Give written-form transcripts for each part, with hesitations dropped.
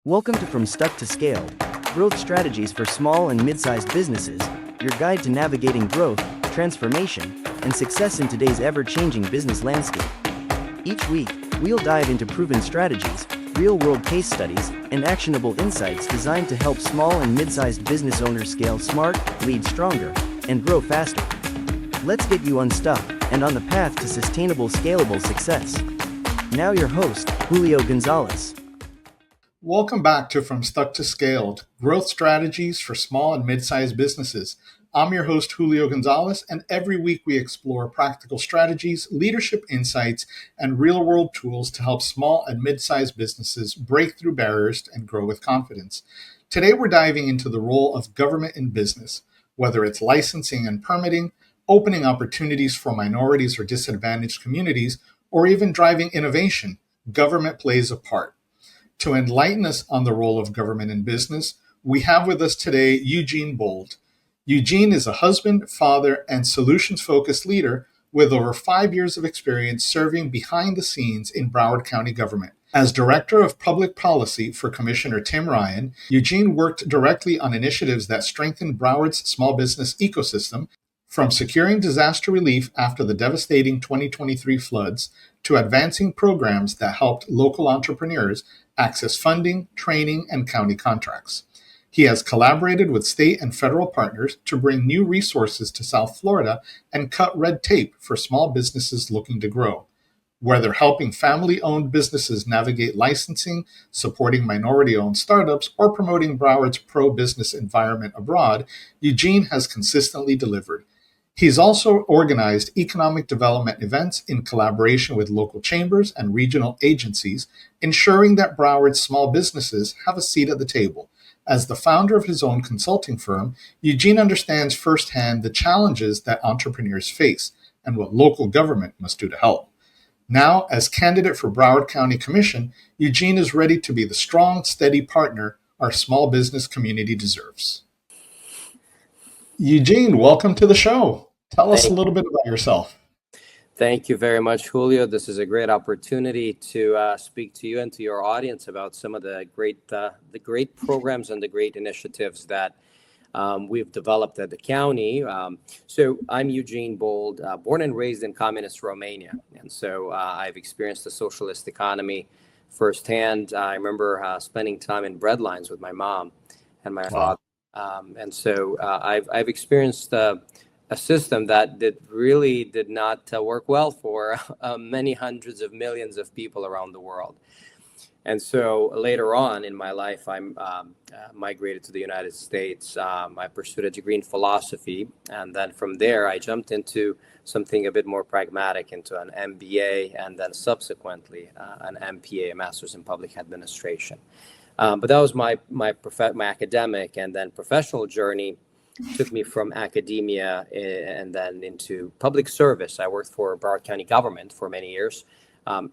Welcome to From Stuck to Scaled, Growth Strategies for Small and Mid-Sized Businesses, your guide to navigating growth, transformation, and success in today's ever-changing business landscape. Each week, we'll dive into proven strategies, real-world case studies, and actionable insights designed to help small and mid-sized business owners scale smart, lead stronger, and grow faster. Let's get you unstuck and on the path to sustainable, scalable success. Now your host, Julio Gonzalez. Welcome back to From Stuck to Scaled, Growth Strategies for Small and Mid-Sized Businesses. I'm your host, Julio Gonzalez, and every week we explore practical strategies, leadership insights, and real-world tools to help small and mid-sized businesses break through barriers and grow with confidence. Today we're diving into the role of government in business, whether it's licensing and permitting, opening opportunities for minorities or disadvantaged communities, or even driving innovation. Government plays a part. To enlighten us on the role of government in business, we have with us today Eugen Bold. Eugen is a husband, father, and solutions-focused leader with over 5 years of experience serving behind the scenes in Broward County government. As Director of Public Policy for Commissioner Tim Ryan, Eugen worked directly on initiatives that strengthened Broward's small business ecosystem, from securing disaster relief after the devastating 2023 floods to advancing programs that helped local entrepreneurs access funding, training, and county contracts. He has collaborated with state and federal partners to bring new resources to South Florida and cut red tape for small businesses looking to grow. Whether helping family-owned businesses navigate licensing, supporting minority-owned startups, or promoting Broward's pro-business environment abroad, Eugen has consistently delivered. He's also organized economic development events in collaboration with local chambers and regional agencies, ensuring that Broward's small businesses have a seat at the table. As the founder of his own consulting firm, Eugen understands firsthand the challenges that entrepreneurs face and what local government must do to help. Now, as candidate for Broward County Commission, Eugen is ready to be the strong, steady partner our small business community deserves. Eugen, welcome to the show. Tell us a little bit about yourself. Thank you very much, Julio. This is a great opportunity to speak to you and to your audience about some of the great programs and the great initiatives that we've developed at the county. So I'm Eugen Bold, born and raised in communist Romania. And so I've experienced the socialist economy firsthand. I remember spending time in bread lines with my mom and my father. And so I've experienced a system that really did not work well for many hundreds of millions of people around the world. And so later on in my life, I migrated to the United States. I pursued a degree in philosophy. And then from there, I jumped into something a bit more pragmatic, into an MBA, and then subsequently an MPA, a Master's in Public Administration. But that was my academic and then professional journey. Took me from academia and then into public service. I worked for Broward County government for many years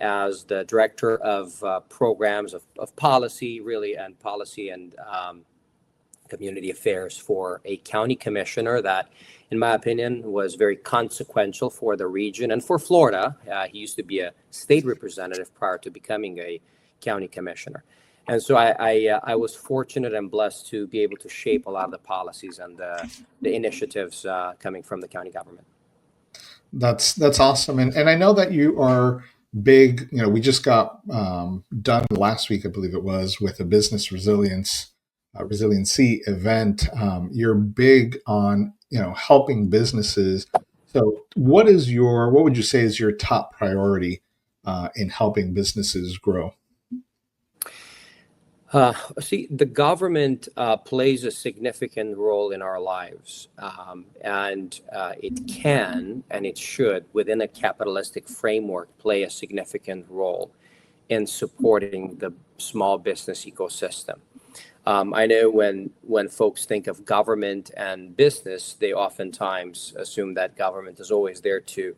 as the director of programs of policy, really, and policy and community affairs for a county commissioner that, in my opinion, was very consequential for the region and for Florida. He used to be a state representative prior to becoming a county commissioner. And so I was fortunate and blessed to be able to shape a lot of the policies and the initiatives coming from the county government. That's awesome. And I know that you are big, we just got done last week, I believe it was, with a business resiliency event. You're big on, helping businesses. So what would you say is your top priority in helping businesses grow? The government plays a significant role in our lives, and it can and it should, within a capitalistic framework, play a significant role in supporting the small business ecosystem. I know when folks think of government and business, they oftentimes assume that government is always there to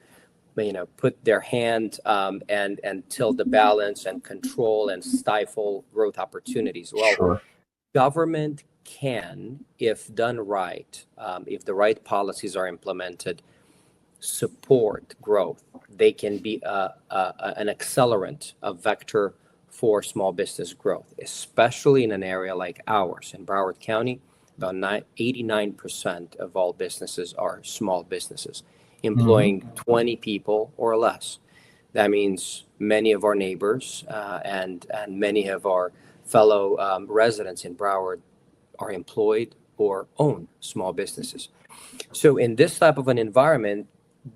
put their hand and tilt the balance and control and stifle growth opportunities. Well, sure. Government can, if done right, if the right policies are implemented, support growth. They can be an accelerant, a vector for small business growth, especially in an area like ours in Broward County. About 89% of all businesses are small businesses, employing 20 people or less. That means many of our neighbors and many of our fellow residents in Broward are employed or own small businesses. So in this type of an environment,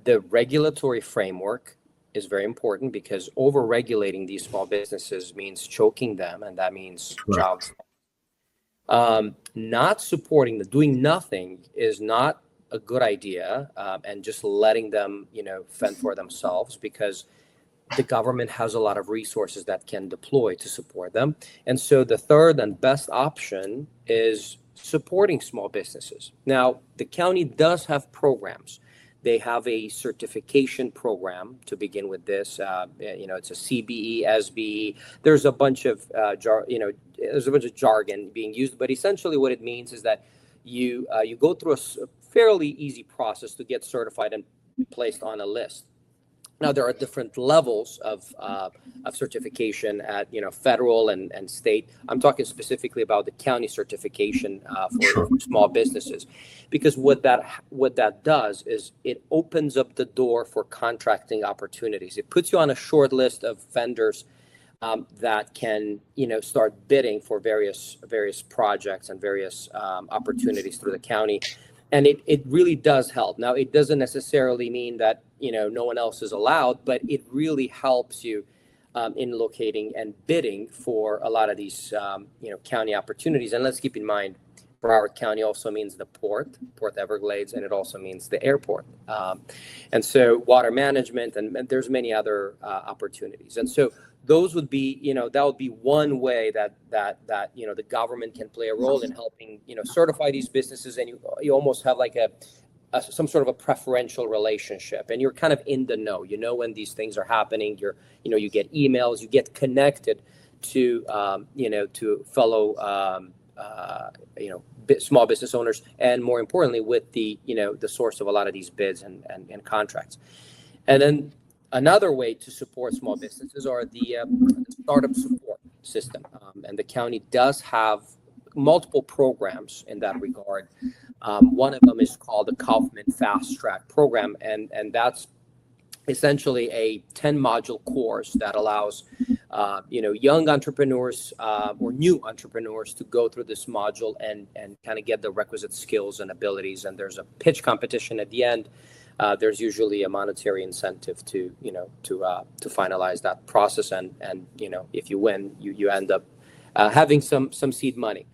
the regulatory framework is very important, because over-regulating these small businesses means choking them, and that means jobs. Not supporting them, doing nothing is not a good idea, and just letting them, fend for themselves, because the government has a lot of resources that can deploy to support them. And so the third and best option is supporting small businesses. Now, the county does have programs. They have a certification program to begin with this. It's a CBE, SBE. There's a bunch of jargon being used, but essentially what it means is that you go through a fairly easy process to get certified and placed on a list. Now, there are different levels of certification at federal and state. I'm talking specifically about the county certification for small businesses, because what that does is it opens up the door for contracting opportunities. It puts you on a short list of vendors that can start bidding for various projects and various opportunities through the county. And it really does help. Now, it doesn't necessarily mean that no one else is allowed, but it really helps you in locating and bidding for a lot of these county opportunities. And let's keep in mind, Broward County also means the Port Everglades, and it also means the airport. And so water management, and there's many other opportunities. And so those would be, that would be one way that the government can play a role in helping, certify these businesses. And you almost have like some sort of a preferential relationship, and you're kind of in the know. When these things are happening. You get emails, you get connected to to fellow small business owners, and more importantly, with the source of a lot of these bids and contracts. And then another way to support small businesses are the startup support system, and the county does have multiple programs in that regard. One of them is called the Kaufman Fast Track Program, and that's essentially a 10-module course that allows young entrepreneurs or new entrepreneurs to go through this module and kind of get the requisite skills and abilities. And there's a pitch competition at the end. There's usually a monetary incentive to finalize that process, and if you win, you end up having some seed money.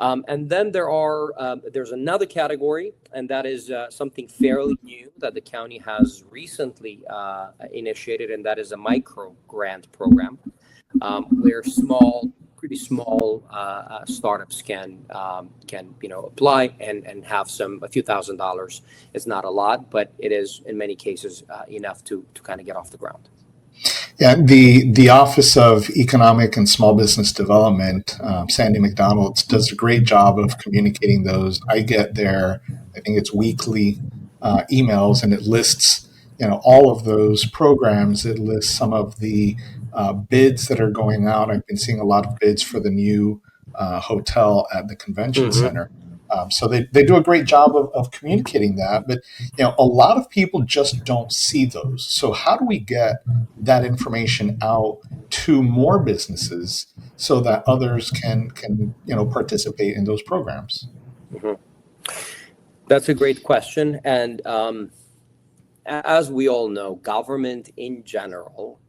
And then there's another category, and that is something fairly new that the county has recently initiated, and that is a micro grant program, where pretty small startups can apply and have a few $1,000s. It's not a lot, but it is in many cases enough to kind of get off the ground. Yeah, the Office of Economic and Small Business Development, Sandy McDonald's, does a great job of communicating those. I get their, I think it's weekly emails, and it lists all of those programs. It lists some of the bids that are going out. I've been seeing a lot of bids for the new hotel at the convention center. So they do a great job of communicating that, but a lot of people just don't see those. So how do we get that information out to more businesses so that others can participate in those programs? That's a great question, and as we all know, government in general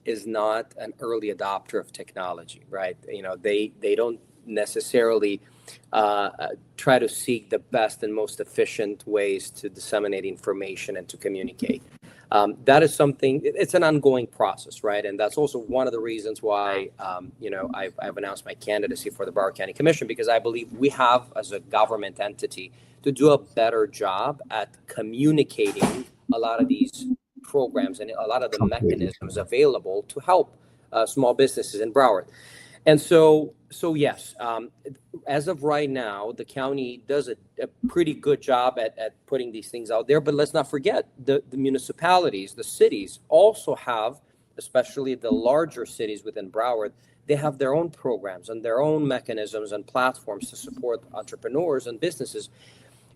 is not an early adopter of technology, right? They don't necessarily try to seek the best and most efficient ways to disseminate information and to communicate. That is something, it's an ongoing process, right? And that's also one of the reasons why, I've announced my candidacy for the Broward County Commission, because I believe we have, as a government entity, to do a better job at communicating a lot of these programs and a lot of the mechanisms available to help small businesses in Broward. And so yes, as of right now, the county does a pretty good job at putting these things out there. But let's not forget, the municipalities, the cities also have, especially the larger cities within Broward, they have their own programs and their own mechanisms and platforms to support entrepreneurs and businesses.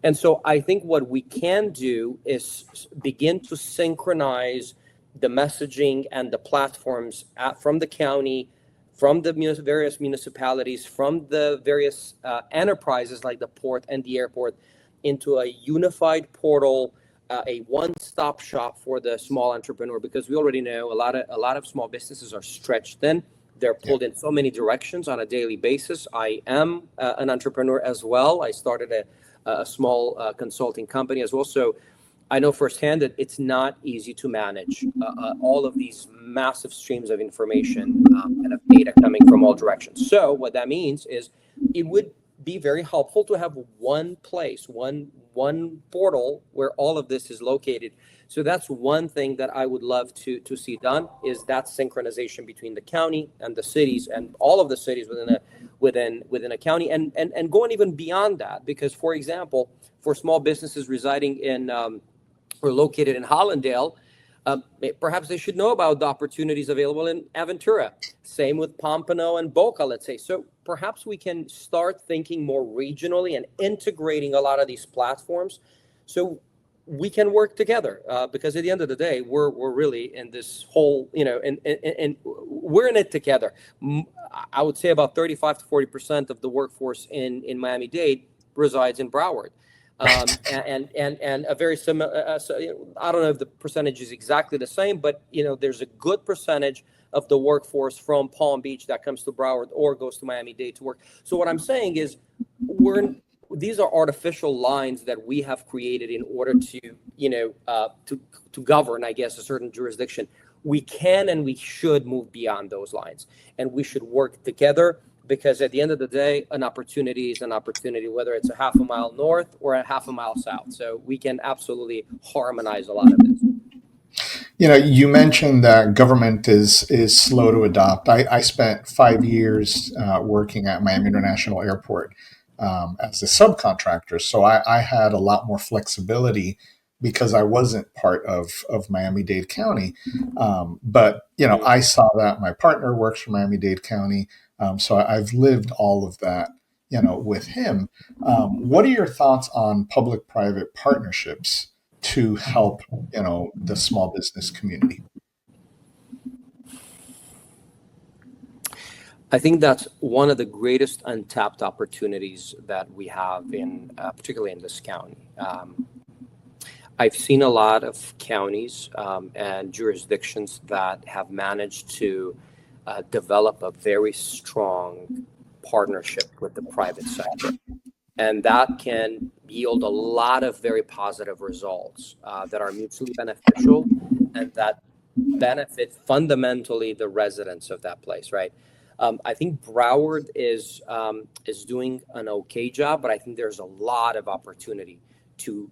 And so I think what we can do is begin to synchronize the messaging and the platforms from the county, from the various municipalities, from the various enterprises like the port and the airport, into a unified portal, a one-stop shop for the small entrepreneur. Because we already know a lot of small businesses are stretched thin. They're pulled in so many directions on a daily basis. I am an entrepreneur as well. I started a small consulting company as well. So I know firsthand that it's not easy to manage all of these massive streams of information and of data coming from all directions. So what that means is it would be very helpful to have one place, one portal where all of this is located. So that's one thing that I would love to see done, is that synchronization between the county and the cities and all of the cities within a county, and going even beyond that. Because, for example, for small businesses residing in or located in Hollandale, perhaps they should know about the opportunities available in Aventura. Same with Pompano and Boca, let's say. So perhaps we can start thinking more regionally and integrating a lot of these platforms so we can work together. Because at the end of the day, we're really in this whole, and we're in it together. I would say about 35 to 40% of the workforce in Miami-Dade resides in Broward. And a very similar, I don't know if the percentage is exactly the same, but there's a good percentage of the workforce from Palm Beach that comes to Broward or goes to Miami-Dade to work. So what I'm saying is these are artificial lines that we have created in order to govern, I guess, a certain jurisdiction. We can and we should move beyond those lines, and we should work together. Because at the end of the day, an opportunity is an opportunity, whether it's a half a mile north or a half a mile south. So we can absolutely harmonize a lot of this. You mentioned that government is slow to adopt. I spent 5 years working at Miami International Airport as a subcontractor. So I had a lot more flexibility because I wasn't part of Miami-Dade County. But I saw that my partner works for Miami-Dade County. So I've lived all of that, with him. What are your thoughts on public-private partnerships to help, the small business community? I think that's one of the greatest untapped opportunities that we have particularly in this county. I've seen a lot of counties and jurisdictions that have managed to develop a very strong partnership with the private sector. And that can yield a lot of very positive results that are mutually beneficial and that benefit fundamentally the residents of that place, right? I think Broward is doing an okay job, but I think there's a lot of opportunity to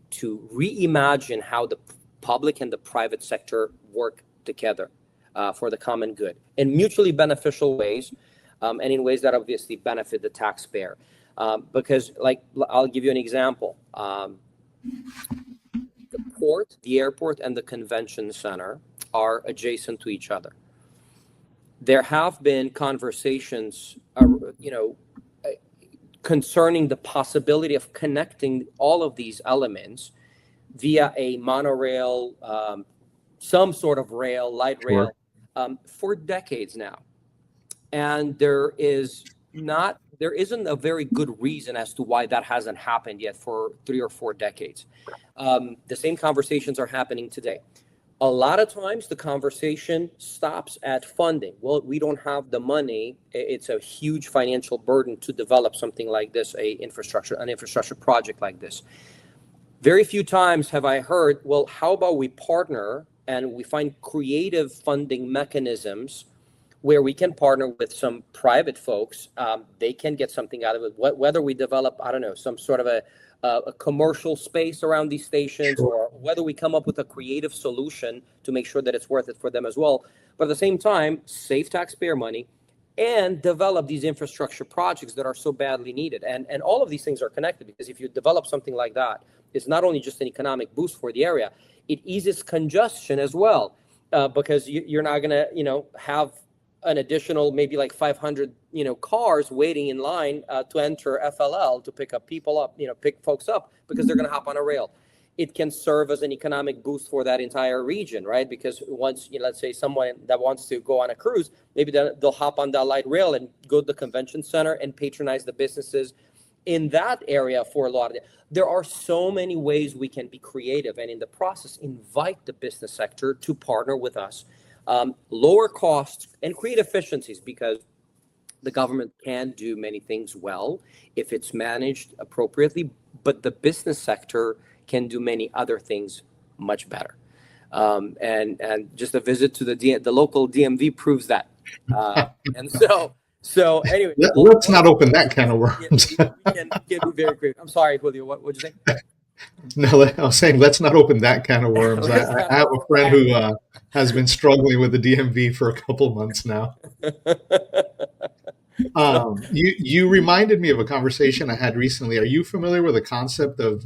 reimagine how the public and the private sector work together for the common good in mutually beneficial ways, and in ways that obviously benefit the taxpayer. Because, I'll give you an example. The port, the airport, and the convention center are adjacent to each other. There have been conversations, concerning the possibility of connecting all of these elements via a monorail, some sort of rail, light rail, for decades now. And there isn't a very good reason as to why that hasn't happened yet for 3 or 4 decades. The same conversations are happening today. A lot of times the conversation stops at funding. Well, we don't have the money. It's a huge financial burden to develop something like this, an infrastructure project like this. Very few times have I heard, well, how about we partner and we find creative funding mechanisms where we can partner with some private folks. They can get something out of it, whether we develop, I don't know, some sort of a commercial space around these stations, or whether we come up with a creative solution to make sure that it's worth it for them as well. But at the same time, save taxpayer money and develop these infrastructure projects that are so badly needed. And all of these things are connected, because if you develop something like that, it's not only just an economic boost for the area, it eases congestion as well, because you're not going to, have an additional maybe like 500 cars waiting in line to enter FLL to pick folks up because they're going to hop on a rail. It can serve as an economic boost for that entire region, right? Because once, let's say someone that wants to go on a cruise, maybe they'll hop on that light rail and go to the convention center and patronize the businesses in that area for a lot of it. There are so many ways we can be creative, and in the process, invite the business sector to partner with us, lower costs and create efficiencies, because the government can do many things well if it's managed appropriately, but the business sector can do many other things much better. And just a visit to the local DMV proves that. And so anyway, let's not open that can of worms. we can be very creative. I'm sorry, Julio. What did you say? No, I was saying let's not open that can of worms. I have a friend who has been struggling with the DMV for a couple months now. You reminded me of a conversation I had recently. Are you familiar with the concept of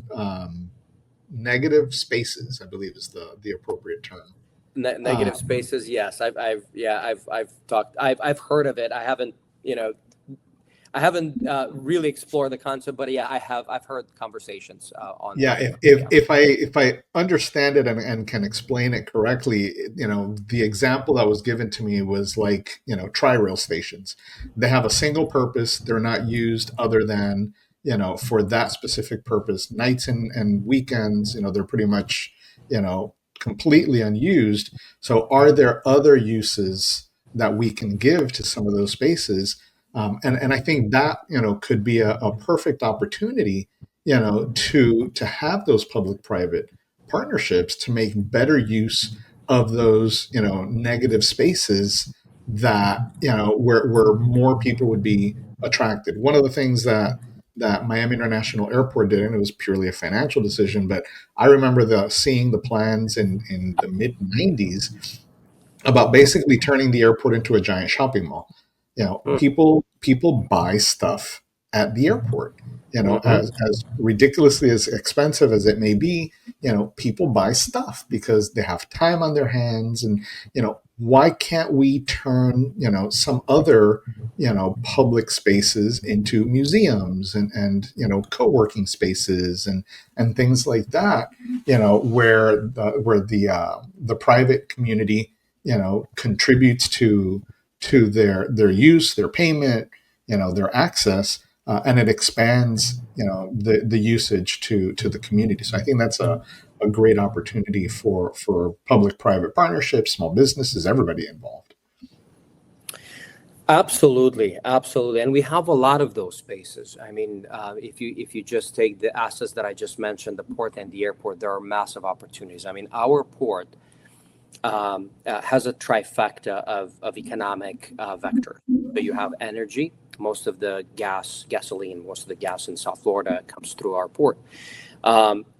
negative spaces? I believe is the appropriate term. Negative spaces. Yes, I've heard of it. I haven't really explored the concept, but yeah, I've heard conversations on. Yeah, if I understand it and can explain it correctly, the example that was given to me was like, tri-rail stations. They have a single purpose. They're not used other than, for that specific purpose. Nights and weekends, they're pretty much, completely unused. So are there other uses that we can give to some of those spaces? And I think that, could be a perfect opportunity, to have those public-private partnerships to make better use of those, negative spaces that, where more people would be attracted. One of the things that Miami International Airport did, and it was purely a financial decision, but I remember seeing the plans in the mid-90s about basically turning the airport into a giant shopping mall. People buy stuff at the airport, as ridiculously as expensive as it may be, people buy stuff because they have time on their hands. And, why can't we turn, some other, public spaces into museums and co-working spaces and things like that, where the private community, contributes to their use, their payment, their access, and it expands, the usage to the community. So I think that's a great opportunity for public-private partnerships, small businesses, everybody involved. Absolutely, and we have a lot of those spaces. I mean, if you just take the assets that I just mentioned, the port and the airport, there are massive opportunities. I mean, our port has a trifecta of economic vector. So you have energy. Most of the gasoline, most of the gas in South Florida comes through our port.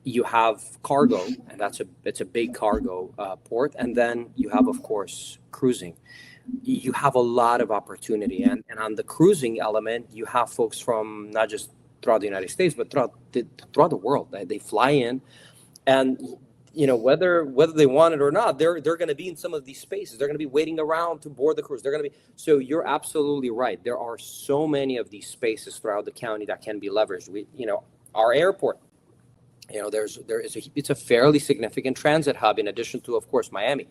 You have cargo, and it's a big cargo port. And then you have, of course, cruising. You have a lot of opportunity. And on the cruising element, you have folks from not just throughout the United States, but throughout the world. They fly in, and whether they want it or not, they're going to be in some of these spaces. They're going to be waiting around to board the cruise. They're going to be. So you're absolutely right. There are so many of these spaces throughout the county that can be leveraged. Our airport, it's a fairly significant transit hub in addition to, of course, Miami.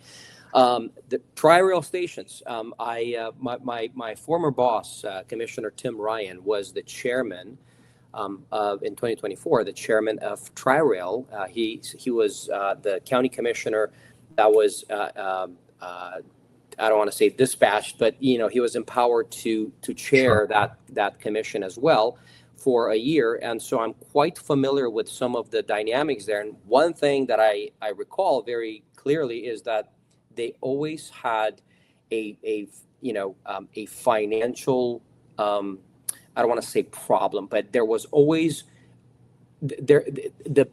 The tri-rail stations. My former boss, Commissioner Tim Ryan, was the chairman. In 2024, the chairman of Tri-Rail. He was the county commissioner that was I don't want to say dispatched, but he was empowered to chair that commission as well for a year, and so I'm quite familiar with some of the dynamics there. And one thing that I recall very clearly is that they always had a financial. I don't want to say problem, but there was always the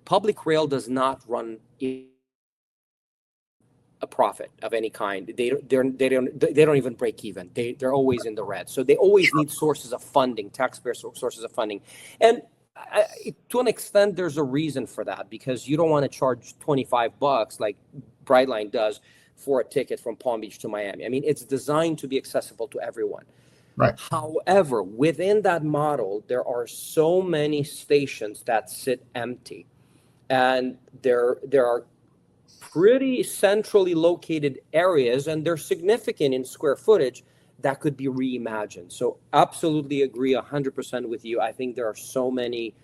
public rail does not run a profit of any kind. They don't even break even. They're always in the red. So they always need sources of funding, taxpayer sources of funding. And to an extent, there's a reason for that, because you don't want to charge $25 like Brightline does for a ticket from Palm Beach to Miami. I mean, it's designed to be accessible to everyone. Right. However, within that model, there are so many stations that sit empty, and there are pretty centrally located areas, and they're significant in square footage, that could be reimagined. So absolutely agree 100% with you. I think there are so many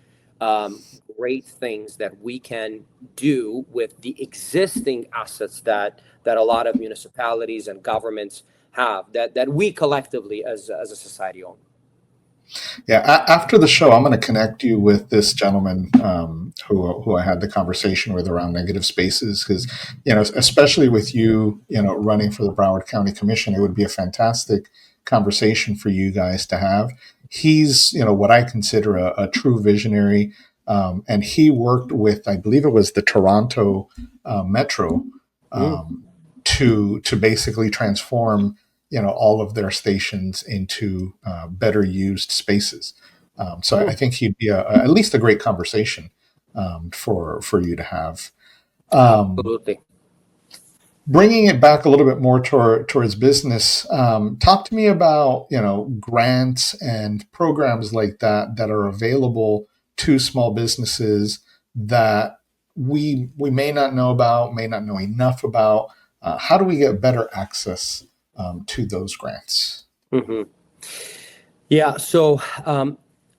great things that we can do with the existing assets that a lot of municipalities and governments have, that we collectively as a society own. Yeah. After the show, I'm going to connect you with this gentleman who I had the conversation with around negative spaces, because, especially with you, running for the Broward County Commission, it would be a fantastic conversation for you guys to have. He's, what I consider a true visionary, and he worked with, I believe it was the Toronto Metro, to basically transform all of their stations into better used spaces. So I think he'd be at least a great conversation for you to have. Absolutely. Bringing it back a little bit more towards business, talk to me about grants and programs like that are available to small businesses that we may not know about, may not know enough about. How do we get better access to those grants? Mm-hmm. Yeah. So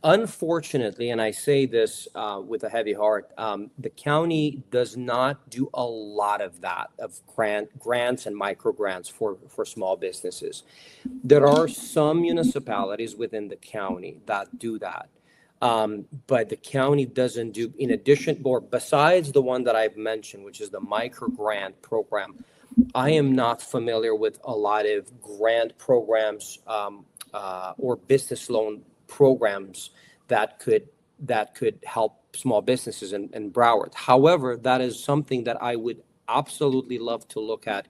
unfortunately, and I say this with a heavy heart, the county does not do a lot of that, of grants and micro grants for small businesses. There are some municipalities within the county that do that. But the county doesn't do, in addition, or besides the one that I've mentioned, which is the micro grant program, I am not familiar with a lot of grant programs or business loan programs that could help small businesses in Broward. However, that is something that I would absolutely love to look at.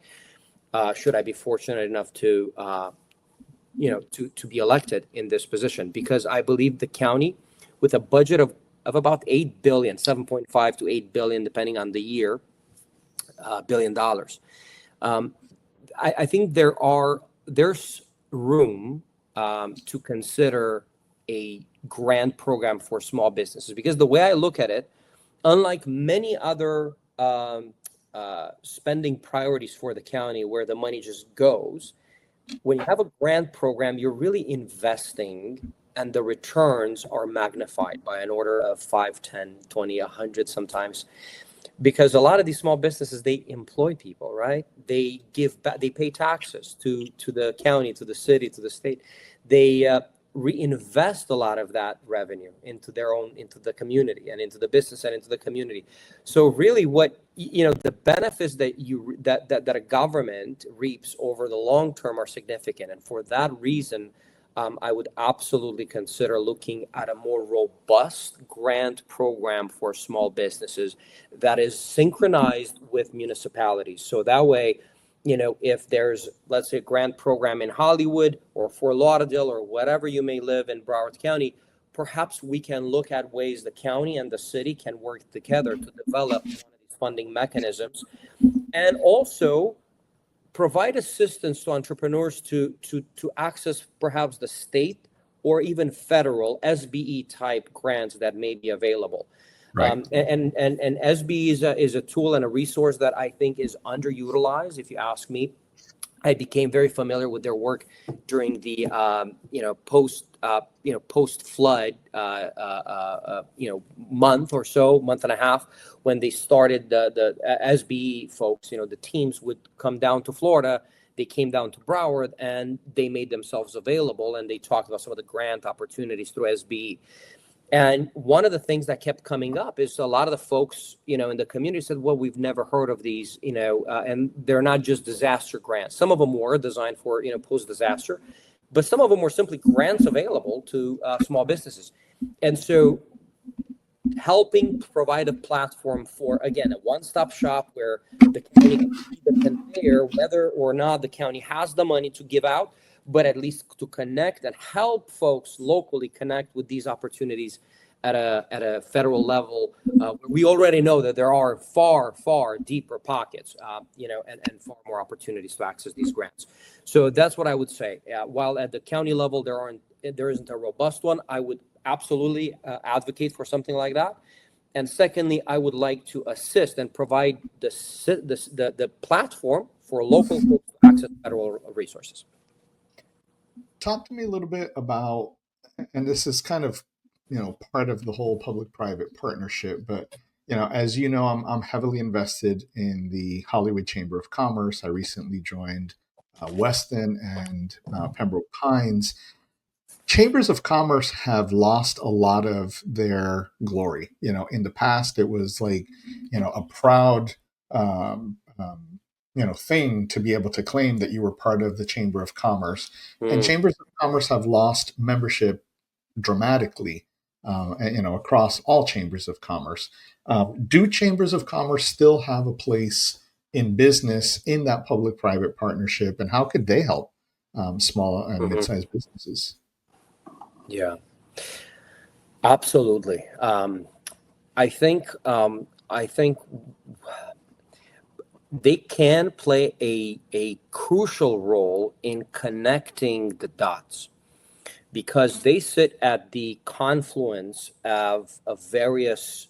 Should I be fortunate enough to be elected in this position, because I believe the county, with a budget of about $8 billion, 7.5 to 8 billion, depending on the year, $1 billion. I think there's room to consider a grant program for small businesses, because the way I look at it, unlike many other spending priorities for the county where the money just goes, when you have a grant program, you're really investing, and the returns are magnified by an order of 5, 10, 20, 100 sometimes. Because a lot of these small businesses, they employ people, right? They give back, they pay taxes to the county, to the city, to the state. They reinvest a lot of that revenue into the community and into the business and into the community. So really, what the benefits that a government reaps over the long term are significant, and for that reason, I would absolutely consider looking at a more robust grant program for small businesses that is synchronized with municipalities. So that way, if there's, let's say, a grant program in Hollywood or Fort Lauderdale or whatever you may live in Broward County, perhaps we can look at ways the county and the city can work together to develop one of these funding mechanisms, and also provide assistance to entrepreneurs to access perhaps the state or even federal SBE type grants that may be available. Right. And SBE is a tool and a resource that I think is underutilized, if you ask me. I became very familiar with their work during the post flood month and a half, when they started the SBE folks. The teams would come down to Florida. They came down to Broward and they made themselves available, and they talked about some of the grant opportunities through SBE. And one of the things that kept coming up is a lot of the folks, in the community said, well, we've never heard of these, and they're not just disaster grants. Some of them were designed for, post-disaster, but some of them were simply grants available to small businesses. And so helping provide a platform for, again, a one-stop shop where the county can see the conveyor, whether or not the county has the money to give out, but at least to connect and help folks locally connect with these opportunities at a federal level, we already know that there are far deeper pockets, and far more opportunities to access these grants. So that's what I would say. While at the county level there isn't a robust one, I would absolutely advocate for something like that. And secondly, I would like to assist and provide the platform for local folks to access federal resources. Talk to me a little bit about, and this is kind of, part of the whole public-private partnership, but, as you know, I'm heavily invested in the Hollywood Chamber of Commerce. I recently joined Weston and Pembroke Pines. Chambers of commerce have lost a lot of their glory. In the past, it was like, a proud, thing to be able to claim that you were part of the Chamber of Commerce. And chambers of commerce have lost membership dramatically, across all chambers of commerce. Do chambers of commerce still have a place in business in that public-private partnership, and how could they help small and mid-sized businesses? Yeah, absolutely. I think they can play a crucial role in connecting the dots, because they sit at the confluence of various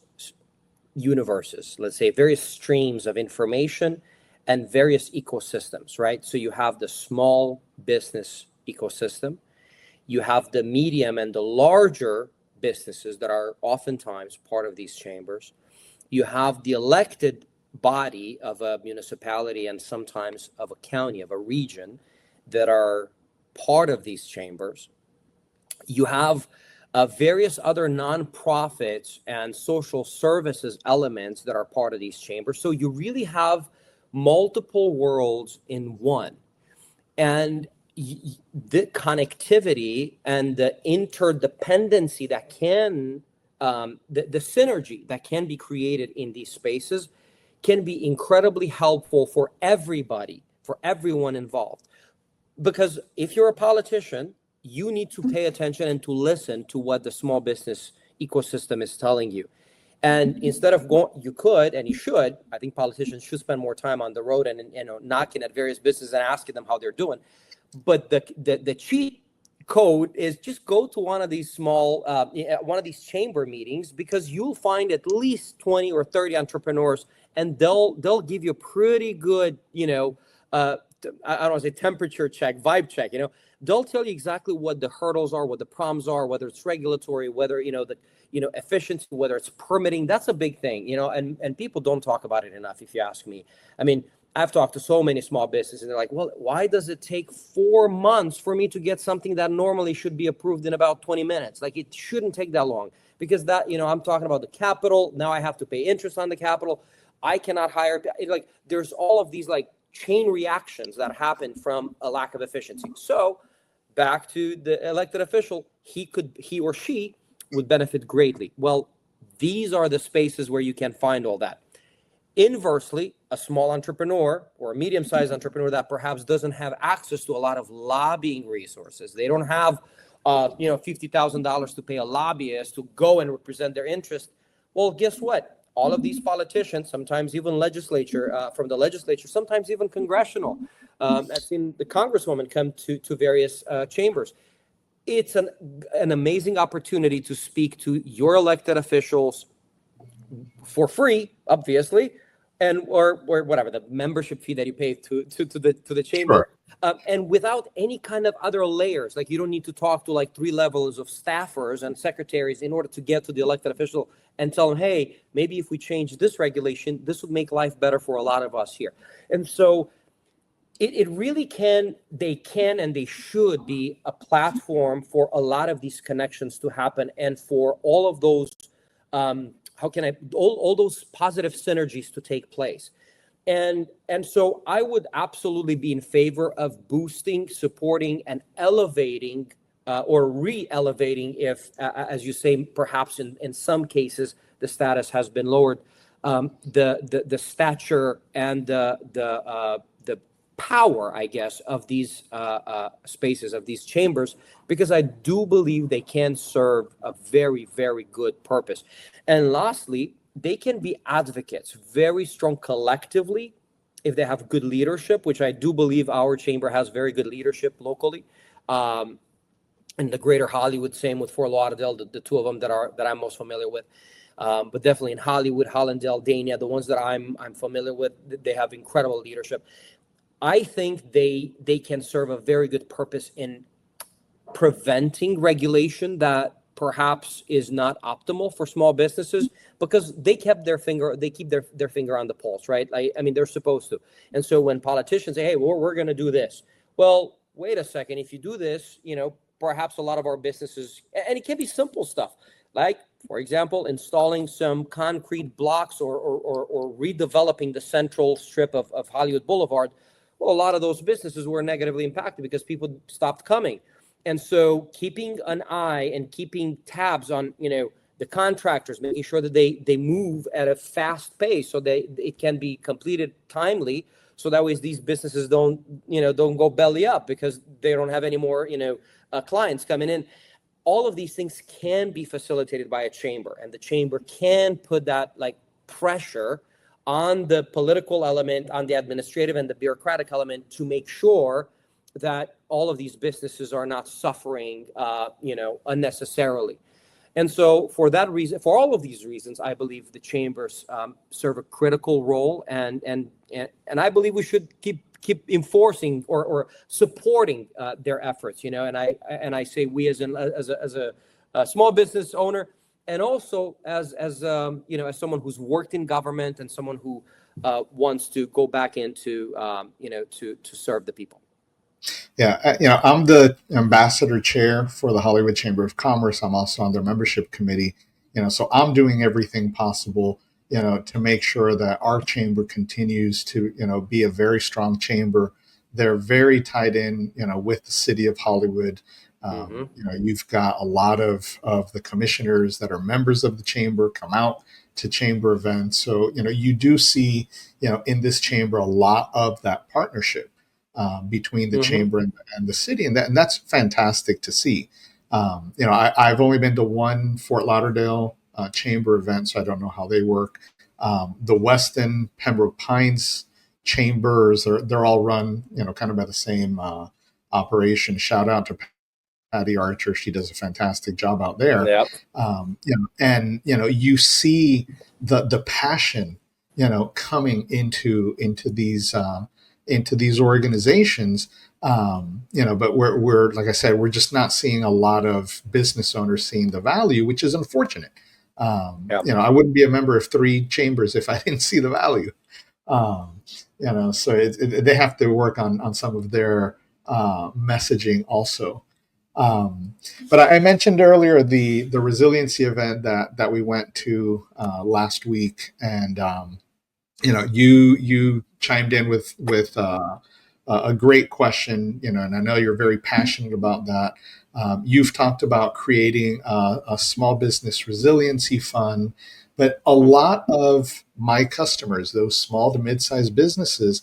universes, let's say various streams of information and various ecosystems, right? So you have the small business ecosystem, you have the medium and the larger businesses that are oftentimes part of these chambers. You have the elected body of a municipality and sometimes of a county, of a region, that are part of these chambers. You have various other nonprofits and social services elements that are part of these chambers. So you really have multiple worlds in one. And the connectivity and the interdependency that can, the synergy that can be created in these spaces can be incredibly helpful for everybody, for everyone involved. Because if you're a politician, you need to pay attention and to listen to what the small business ecosystem is telling you. And instead of going, you could, and you should, I think politicians should spend more time on the road and knocking at various businesses and asking them how they're doing. But the cheat code is just go to one of these small, one of these chamber meetings, because you'll find at least 20 or 30 entrepreneurs, and they'll give you a pretty good, I don't want to say temperature check, vibe check, they'll tell you exactly what the hurdles are, what the problems are, whether it's regulatory, whether, efficiency, whether it's permitting. That's a big thing, and people don't talk about it enough, if you ask me. I mean, I've talked to so many small businesses, and they're like, well, why does it take 4 months for me to get something that normally should be approved in about 20 minutes? Like, it shouldn't take that long, because that, I'm talking about the capital. Now I have to pay interest on the capital. I cannot hire, like, there's all of these like chain reactions that happen from a lack of efficiency. So back to the elected official, he or she would benefit greatly. Well, these are the spaces where you can find all that. Inversely, a small entrepreneur or a medium-sized entrepreneur that perhaps doesn't have access to a lot of lobbying resources, they don't have, $50,000 to pay a lobbyist to go and represent their interest. Well, guess what? All of these politicians, sometimes even from the legislature, sometimes even congressional. I've seen the congresswoman come to various chambers. It's an amazing opportunity to speak to your elected officials for free, obviously, and or whatever the membership fee that you pay to the chamber, and without any kind of other layers. Like, you don't need to talk to like 3 levels of staffers and secretaries in order to get to the elected official and tell them, hey, maybe if we change this regulation, this would make life better for a lot of us here. And so it really can and they should be a platform for a lot of these connections to happen, and for all of those all those positive synergies to take place. And so I would absolutely be in favor of boosting, supporting, and elevating or re-elevating, if, as you say, perhaps in some cases the status has been lowered, the stature and the power, I guess, of these spaces, of these chambers, because I do believe they can serve a very, very good purpose. And lastly, they can be advocates, very strong collectively, if they have good leadership, which I do believe our chamber has very good leadership locally. In the greater Hollywood, same with Fort Lauderdale, the two of them that I'm most familiar with. But definitely in Hollywood, Hollandale, Dania, the ones that I'm familiar with, they have incredible leadership. I think they can serve a very good purpose in preventing regulation that perhaps is not optimal for small businesses, because they keep their finger on the pulse, right? I mean, they're supposed to. And so when politicians say, hey, we're going to do this, well, wait a second, if you do this, perhaps a lot of our businesses, and it can be simple stuff, like, for example, installing some concrete blocks or redeveloping the central strip of Hollywood Boulevard. Well, a lot of those businesses were negatively impacted because people stopped coming. And so keeping an eye and keeping tabs on, the contractors, making sure that they move at a fast pace so it can be completed timely. So that way these businesses don't go belly up because they don't have any more, clients coming in. All of these things can be facilitated by a chamber, and the chamber can put that pressure on the political element, on the administrative and the bureaucratic element, to make sure that all of these businesses are not suffering, unnecessarily. And so for that reason, for all of these reasons, I believe the chambers serve a critical role, and I believe we should keep enforcing or supporting their efforts. And I say we as a small business owner, and also as someone who's worked in government and someone who wants to go back into to serve the people. Yeah, I'm the ambassador chair for the Hollywood Chamber of Commerce. I'm also on their membership committee. So I'm doing everything possible, to make sure that our chamber continues to, be a very strong chamber. They're very tied in, with the city of Hollywood. You've got a lot of the commissioners that are members of the chamber come out to chamber events. So, you do see, in this chamber, a lot of that partnership between the chamber and the city. And that's fantastic to see. I've only been to one Fort Lauderdale chamber event, so I don't know how they work. The Weston, Pembroke Pines chambers, they're all run, kind of by the same operation. Shout out to Patty Archer. She does a fantastic job out there. Yep. You see the passion, coming into these organizations, but we're like I said, we're just not seeing a lot of business owners seeing the value, which is unfortunate. I wouldn't be a member of 3 chambers if I didn't see the value. So they have to work on some of their messaging also. But I mentioned earlier the resiliency event that we went to last week, and you chimed in with a great question, and I know you're very passionate about that. You've talked about creating a small business resiliency fund, but a lot of my customers, those small to mid-sized businesses,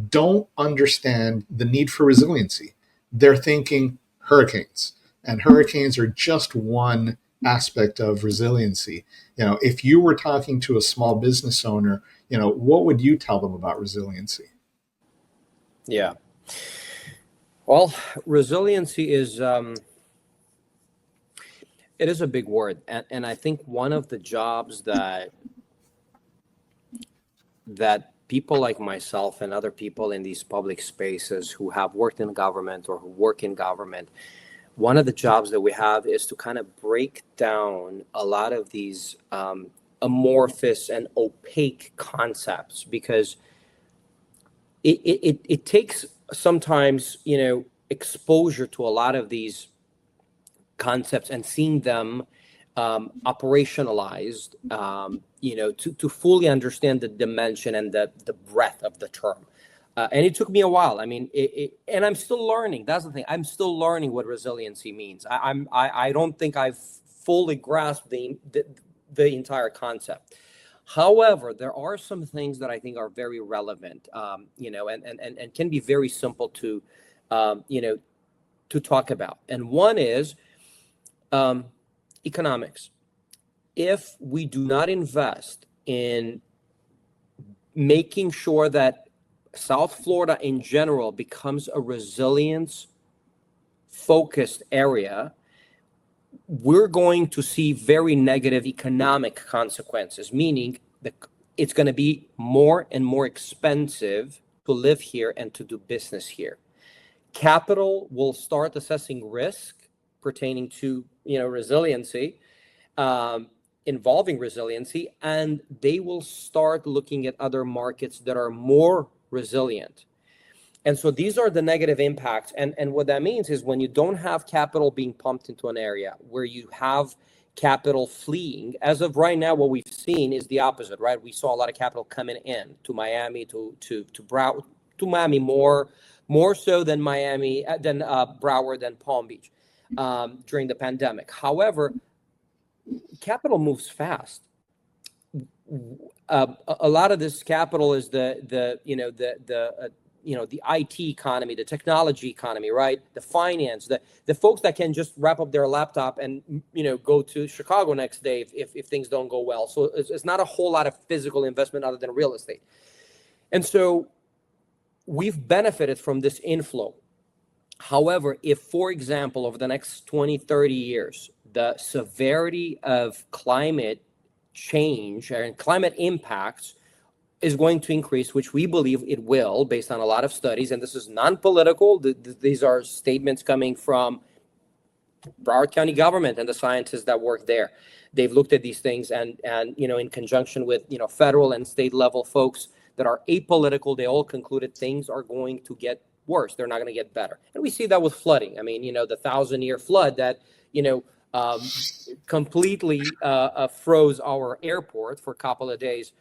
don't understand the need for resiliency. They're thinking hurricanes, and hurricanes are just one aspect of resiliency. If you were talking to a small business owner, what would you tell them about resiliency? Yeah. Well, resiliency is it is a big word, and I think one of the jobs that people like myself and other people in these public spaces who have worked in government or who work in government, one of the jobs that we have is to kind of break down a lot of these amorphous and opaque concepts, because it takes sometimes, exposure to a lot of these concepts and seeing them operationalized, to fully understand the dimension and the breadth of the term. And it took me a while. I mean, and I'm still learning. That's the thing. I'm still learning what resiliency means. I don't think I've fully grasped the entire concept. However, there are some things that I think are very relevant, and can be very simple to, to talk about. And one is economics. If we do not invest in making sure that South Florida in general becomes a resilience-focused area, we're going to see very negative economic consequences, meaning that it's going to be more and more expensive to live here and to do business here. Capital will start assessing risk pertaining to, resiliency, involving resiliency, and they will start looking at other markets that are more resilient. And so these are the negative impacts. And what that means is when you don't have capital being pumped into an area, where you have capital fleeing, as of right now, what we've seen is the opposite, right? We saw a lot of capital coming in to Miami, to Broward, to Miami more so than Miami, than Broward, than Palm Beach during the pandemic. However, capital moves fast. A lot of this capital is the IT economy, the technology economy, right? The finance, the folks that can just wrap up their laptop and, go to Chicago next day if things don't go well. So it's not a whole lot of physical investment other than real estate. And so we've benefited from this inflow. However, if, for example, over the next 20, 30 years, the severity of climate change and climate impacts is going to increase, which we believe it will, based on a lot of studies, and this is non-political. These are statements coming from Broward County government and the scientists that work there. They've looked at these things, and in conjunction with federal and state level folks that are apolitical, they all concluded things are going to get worse. They're not going to get better, and we see that with flooding. I mean, the 1,000-year flood that completely froze our airport for a couple of days.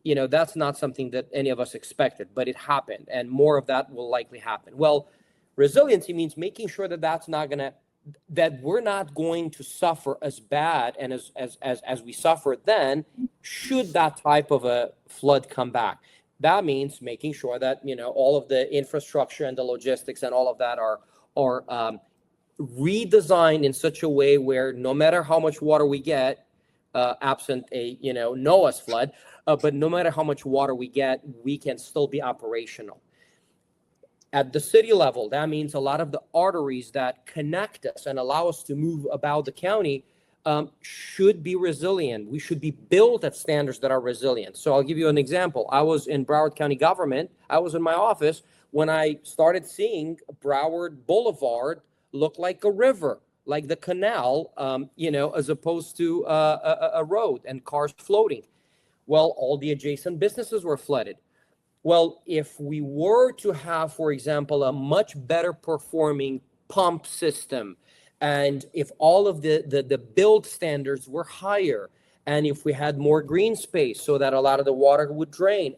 That's not something that any of us expected, but it happened, and more of that will likely happen. Well, resiliency means making sure that we're not going to suffer as bad and as we suffered then, should that type of a flood come back. That means making sure that all of the infrastructure and the logistics and all of that are redesigned in such a way where no matter how much water we get, absent a Noah's flood, but no matter how much water we get, we can still be operational. At the city level, that means a lot of the arteries that connect us and allow us to move about the county should be resilient. We should be built at standards that are resilient. So I'll give you an example. I was in Broward County government. I was in my office when I started seeing Broward Boulevard look like a river, like the canal, as opposed to a road and cars floating. Well, all the adjacent businesses were flooded. Well, if we were to have, for example, a much better performing pump system, and if all of the build standards were higher, and if we had more green space so that a lot of the water would drain,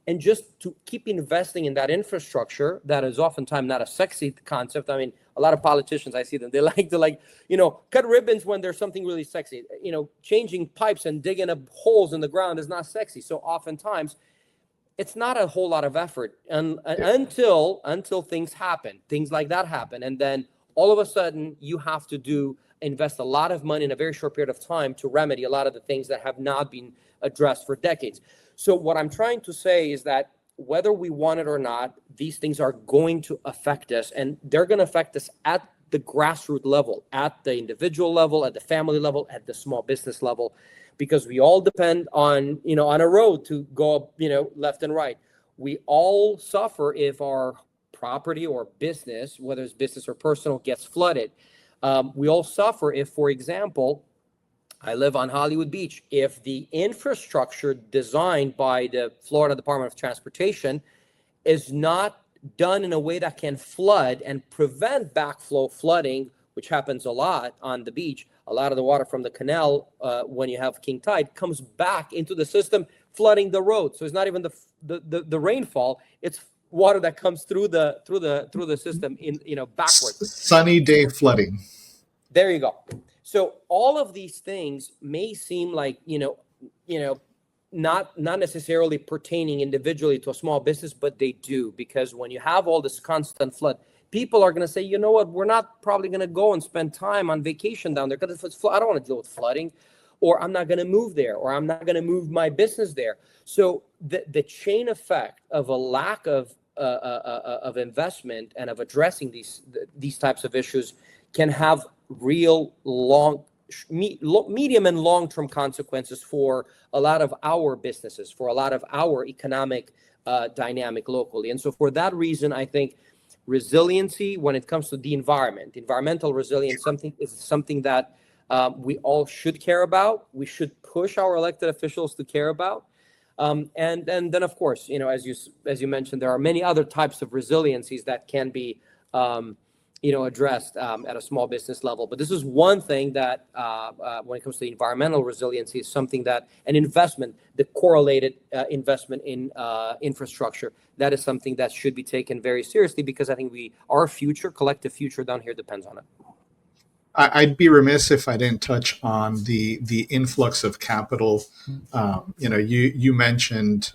and just to keep investing in that infrastructure that is oftentimes not a sexy concept. I mean, a lot of politicians, I see them, they like to cut ribbons when there's something really sexy. Changing pipes and digging up holes in the ground is not sexy. So oftentimes it's not a whole lot of effort until things like that happen. And then all of a sudden you have to invest a lot of money in a very short period of time to remedy a lot of the things that have not been addressed for decades. So what I'm trying to say is that whether we want it or not, these things are going to affect us, and they're going to affect us at the grassroots level, at the individual level, at the family level, at the small business level, because we all depend on, on a road to go up, left and right. We all suffer if our property or business, whether it's business or personal, gets flooded. We all suffer if, for example, I live on Hollywood Beach. If the infrastructure designed by the Florida Department of Transportation is not done in a way that can flood and prevent backflow flooding, which happens a lot on the beach, a lot of the water from the canal, when you have king tide, comes back into the system, flooding the road. So it's not even the rainfall; it's water that comes through the system backwards. Sunny day flooding. There you go. So all of these things may seem like, not necessarily pertaining individually to a small business, but they do, because when you have all this constant flood, people are going to say, you know what, we're not probably going to go and spend time on vacation down there because if it's I don't want to deal with flooding, or I'm not going to move there, or I'm not going to move my business there. So the chain effect of a lack of investment and of addressing these types of issues can have real medium and long-term consequences for a lot of our businesses, for a lot of our economic dynamic locally. And so for that reason, I think resiliency when it comes to the environmental resilience, is something that we all should care about. We should push our elected officials to care about. And then, of course, as you mentioned, there are many other types of resiliencies that can be addressed at a small business level. But this is one thing that, when it comes to environmental resiliency, is something that an investment, the correlated investment in infrastructure, that is something that should be taken very seriously, because I think our collective future down here depends on it. I'd be remiss if I didn't touch on the influx of capital. You mentioned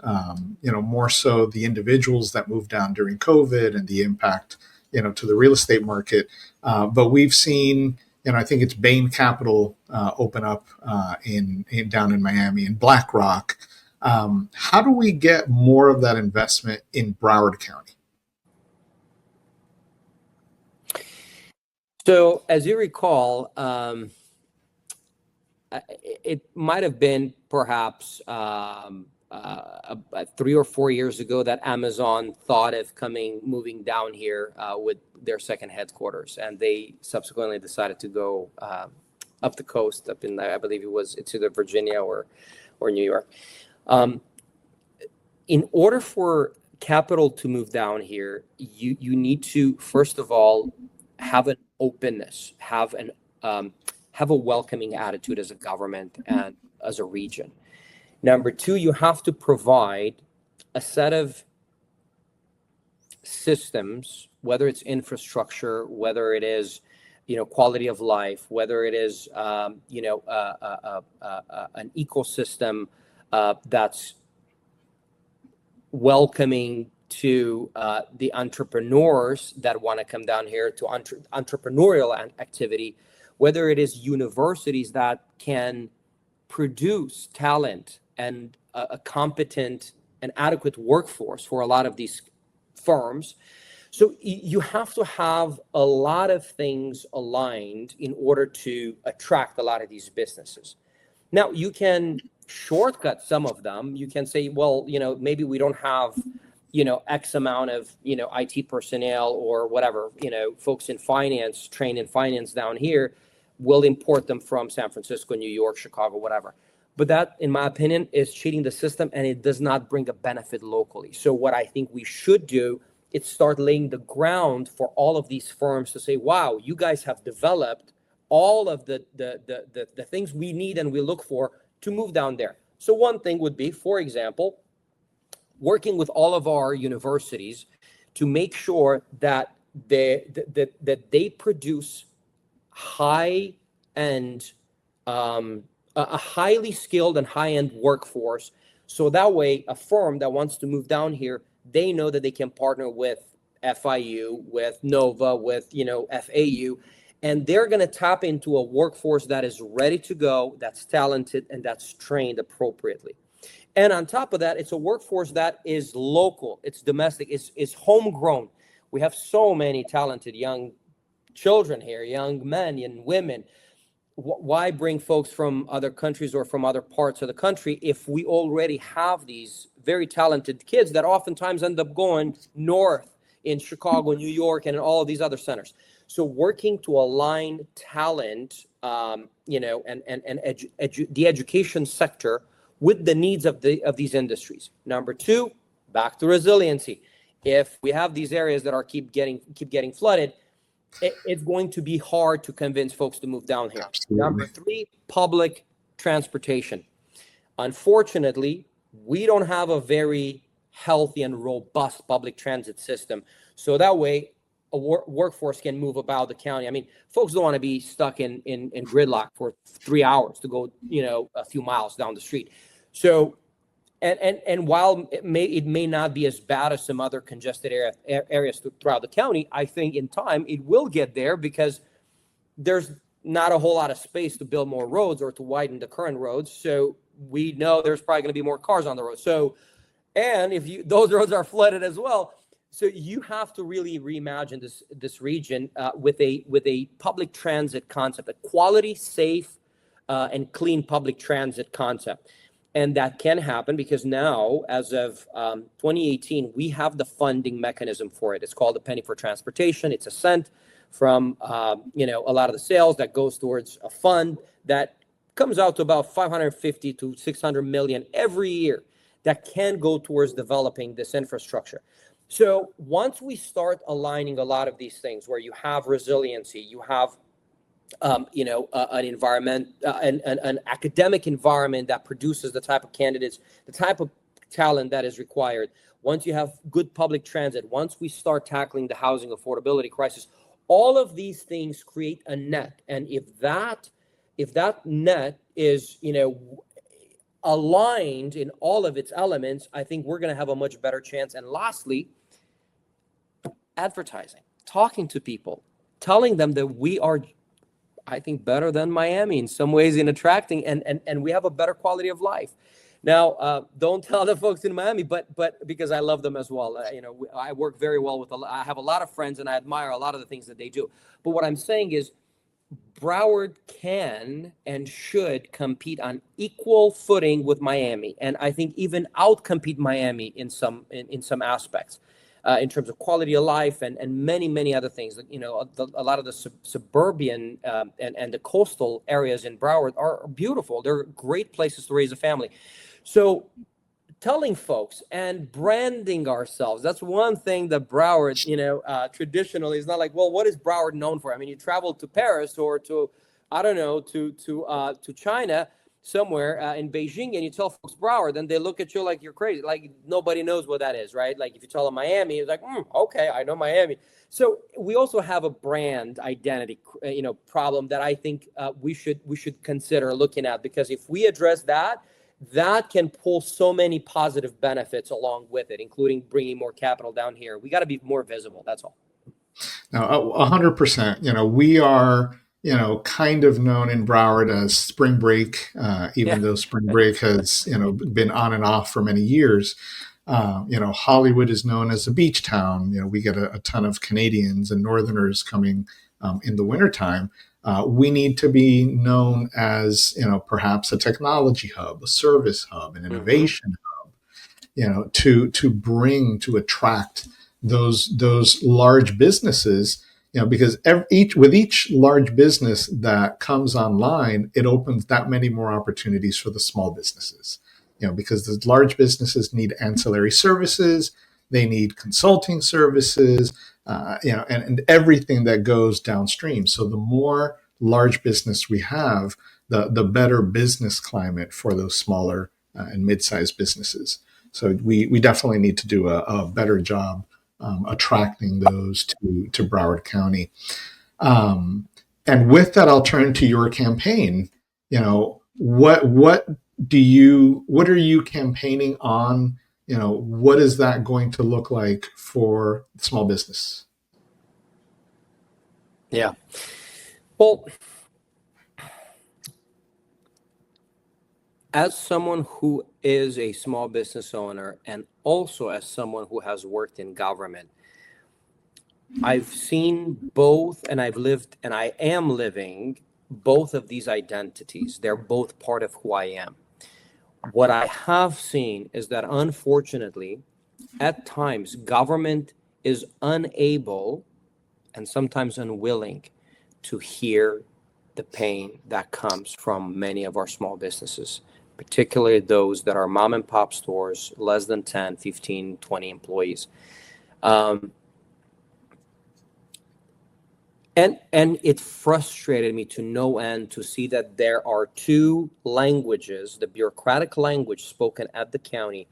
more so the individuals that moved down during COVID and the impact to the real estate market. But we've seen I think it's Bain Capital open up down in Miami, and BlackRock. How do we get more of that investment in Broward County? So, as you recall, it might have been perhaps 3 or 4 years ago that Amazon thought of moving down here with their second headquarters, and they subsequently decided to go up the coast, up in, I believe it's either Virginia or New York. In order for capital to move down here, you need to, first of all, have an openness, have a welcoming attitude as a government and as a region. Number two, you have to provide a set of systems, whether it's infrastructure, whether it is, quality of life, whether it is, an ecosystem that's welcoming to the entrepreneurs that want to come down here, to entrepreneurial activity, whether it is universities that can produce talent and a competent and adequate workforce for a lot of these firms. So you have to have a lot of things aligned in order to attract a lot of these businesses. Now, you can shortcut some of them. You can say, well, maybe we don't have X amount of, IT personnel or whatever, folks in finance, trained in finance down here. We'll import them from San Francisco, New York, Chicago, whatever. But that, in my opinion, is cheating the system, and it does not bring a benefit locally. So what I think we should do is start laying the ground for all of these firms to say, wow, you guys have developed all of the things we need and we look for to move down there. So one thing would be, for example, working with all of our universities to make sure that they produce high-end, a highly skilled and high-end workforce. So that way, a firm that wants to move down here, they know that they can partner with FIU, with Nova, with FAU, and they're going to tap into a workforce that is ready to go, that's talented, and that's trained appropriately. And on top of that, it's a workforce that is local, it's domestic, it's homegrown. We have so many talented young children here, young men and women. Why bring folks from other countries or from other parts of the country if we already have these very talented kids that oftentimes end up going north in Chicago, New York, and in all of these other centers? So working to align talent, and the education sector with the needs of these industries. Number two, back to resiliency. If we have these areas that keep getting flooded, it's going to be hard to convince folks to move down here. Absolutely. Number three, public transportation. Unfortunately, we don't have a very healthy and robust public transit system. So that way, a workforce can move about the county. I mean, folks don't want to be stuck in gridlock for 3 hours to go, a few miles down the street. So And while it may not be as bad as some other congested areas throughout the county, I think in time it will get there, because there's not a whole lot of space to build more roads or to widen the current roads. So we know there's probably going to be more cars on the road. So, and if those roads are flooded as well, so you have to really reimagine this region with a public transit concept, a quality, safe, and clean public transit concept. And that can happen because now, as of 2018, we have the funding mechanism for it. It's called the penny for transportation. It's a cent from a lot of the sales that goes towards a fund that comes out to about 550 to 600 million every year that can go towards developing this infrastructure. So once we start aligning a lot of these things, where you have resiliency, you have an environment, an academic environment that produces the type of candidates, the type of talent that is required. Once you have good public transit, once we start tackling the housing affordability crisis, all of these things create a net. And if that net is, aligned in all of its elements, I think we're going to have a much better chance. And lastly, advertising, talking to people, telling them that we are, I think, better than Miami in some ways in attracting, and we have a better quality of life. Now, don't tell the folks in Miami, but because I love them as well. I work very well with, I have a lot of friends, and I admire a lot of the things that they do. But what I'm saying is, Broward can and should compete on equal footing with Miami, and I think even outcompete Miami in some aspects. In terms of quality of life and many other things. A lot of the suburban and the coastal areas in Broward are beautiful. They're great places to raise a family. So telling folks and branding ourselves, that's one thing that Broward, traditionally is not like, well, what is Broward known for? I mean, you travel to Paris or to, I don't know, to China somewhere in Beijing, and you tell folks Broward, then they look at you like you're crazy. Like nobody knows what that is, right? Like if you tell them Miami, it's like, okay, I know Miami. So we also have a brand identity, problem that I think we should consider looking at, because if we address that can pull so many positive benefits along with it, including bringing more capital down here. We got to be more visible. That's all. Now, 100%. We are, kind of known in Broward as spring break, even though spring break has, been on and off for many years. Hollywood is known as a beach town. We get a ton of Canadians and Northerners coming in the wintertime. We need to be known as, perhaps a technology hub, a service hub, an innovation hub, to attract those large businesses, because with each large business that comes online, it opens that many more opportunities for the small businesses, because the large businesses need ancillary services, they need consulting services, and everything that goes downstream. So the more large business we have, the better business climate for those smaller and mid-sized businesses. So we definitely need to do a better job attracting those to Broward County. And with that, I'll turn to your campaign. What are you campaigning on? What is that going to look like for small business? Yeah. Well, as someone who is a small business owner and also as someone who has worked in government, I've seen both, and I've lived, and I am living both of these identities. They're both part of who I am. What I have seen is that, unfortunately, at times, government is unable and sometimes unwilling to hear the pain that comes from many of our small businesses, particularly those that are mom and pop stores, less than 10, 15, 20 employees. And it frustrated me to no end to see that there are two languages, the bureaucratic language spoken at the county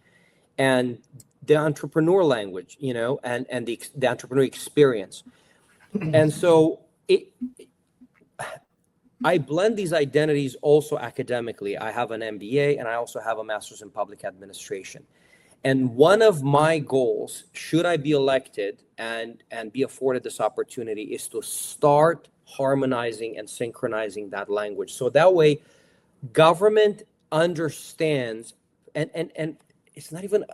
and the entrepreneur language, and the entrepreneur experience. And so I blend these identities also academically. I have an MBA and I also have a master's in public administration. And one of my goals, should I be elected and be afforded this opportunity, is to start harmonizing and synchronizing that language. So that way, government understands, and it's not even,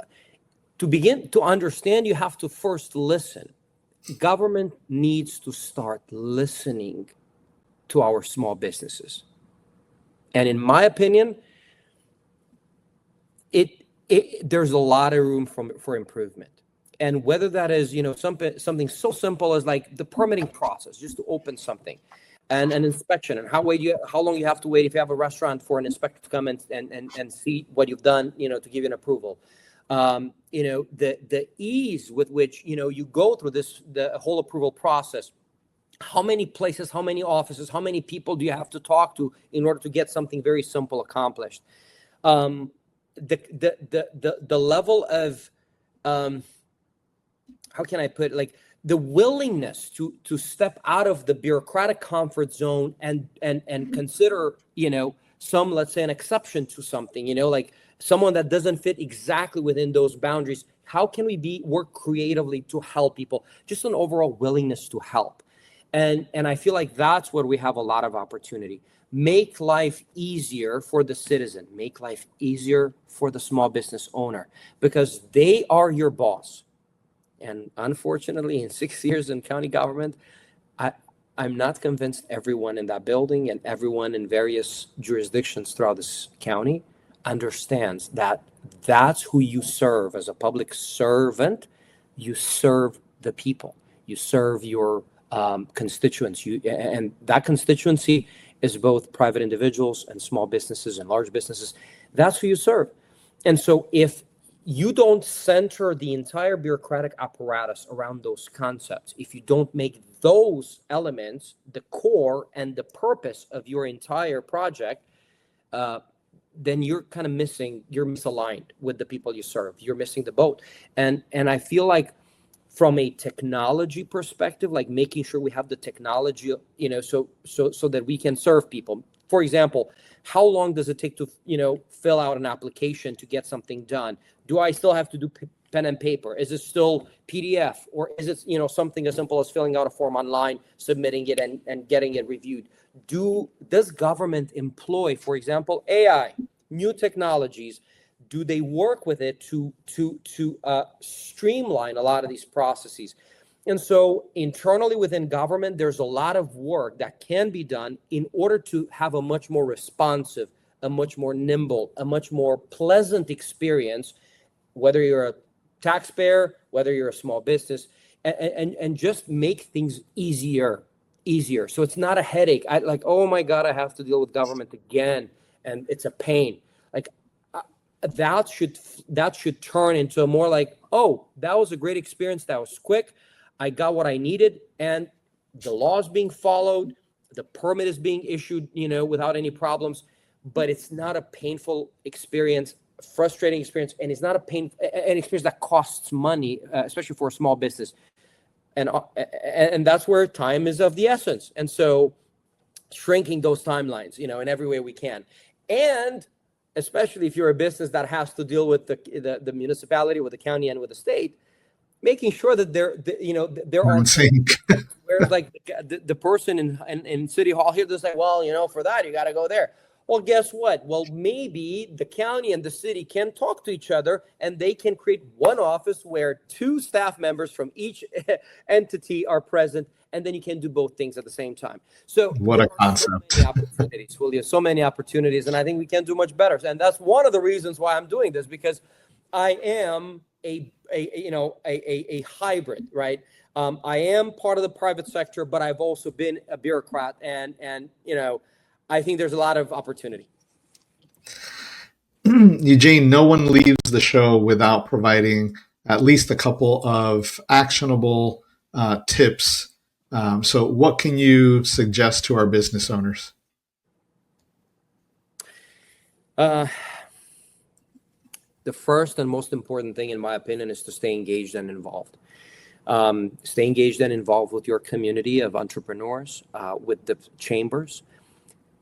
to begin to understand, you have to first listen. Government needs to start listening to our small businesses. And in my opinion, there's a lot of room for improvement. And whether that is, something so simple as like the permitting process, just to open something, and an inspection, and how long you have to wait if you have a restaurant for an inspector to come and see what you've done, to give you an approval. The ease with which, you go through the whole approval process. How many places, how many offices, how many people do you have to talk to in order to get something very simple accomplished? The level of, how can I put it, like the willingness to step out of the bureaucratic comfort zone and consider, some, let's say, an exception to something, like someone that doesn't fit exactly within those boundaries. How can we work creatively to help people? Just an overall willingness to help. And I feel like that's where we have a lot of opportunity. Make life easier for the citizen. Make life easier for the small business owner, because they are your boss. And unfortunately, in 6 years in county government, I'm not convinced everyone in that building and everyone in various jurisdictions throughout this county understands that that's who you serve as a public servant. You serve the people. You serve your constituents. And that constituency is both private individuals and small businesses and large businesses. That's who you serve. And so if you don't center the entire bureaucratic apparatus around those concepts, if you don't make those elements the core and the purpose of your entire project, then you're kind of you're misaligned with the people you serve. You're missing the boat. And I feel like from a technology perspective, like making sure we have the technology, so that we can serve people. For example, how long does it take to, fill out an application to get something done? Do I still have to do pen and paper? Is it still PDF? Or is it, something as simple as filling out a form online, submitting it and getting it reviewed? Does government employ, for example, AI, new technologies? Do they work with it to streamline a lot of these processes? And so internally within government, there's a lot of work that can be done in order to have a much more responsive, a much more nimble, a much more pleasant experience, whether you're a taxpayer, whether you're a small business, and just make things easier. So it's not a headache. Oh my God, I have to deal with government again, and it's a pain. That should turn into a more like, oh, that was a great experience. That was quick. I got what I needed, and the law is being followed. The permit is being issued, without any problems. But it's not a painful experience, frustrating experience, and it's not an experience that costs money, especially for a small business. And that's where time is of the essence. And so, shrinking those timelines, in every way we can, and especially if you're a business that has to deal with the municipality, with the county, and with the state, making sure that there are whereas like the person in City Hall here, they're like, well, for that you got to go there. Well, guess what? Well, maybe the county and the city can talk to each other, and they can create one office where 2 staff members from each entity are present, and then you can do both things at the same time. So what a concept. So many opportunities, Julio, so many opportunities, and I think we can do much better. And that's one of the reasons why I'm doing this, because I am a hybrid, right? I am part of the private sector, but I've also been a bureaucrat, and I think there's a lot of opportunity. Eugene, no one leaves the show without providing at least a couple of actionable tips. So what can you suggest to our business owners? The first and most important thing, in my opinion, is to stay engaged and involved. Stay engaged and involved with your community of entrepreneurs, with the chambers.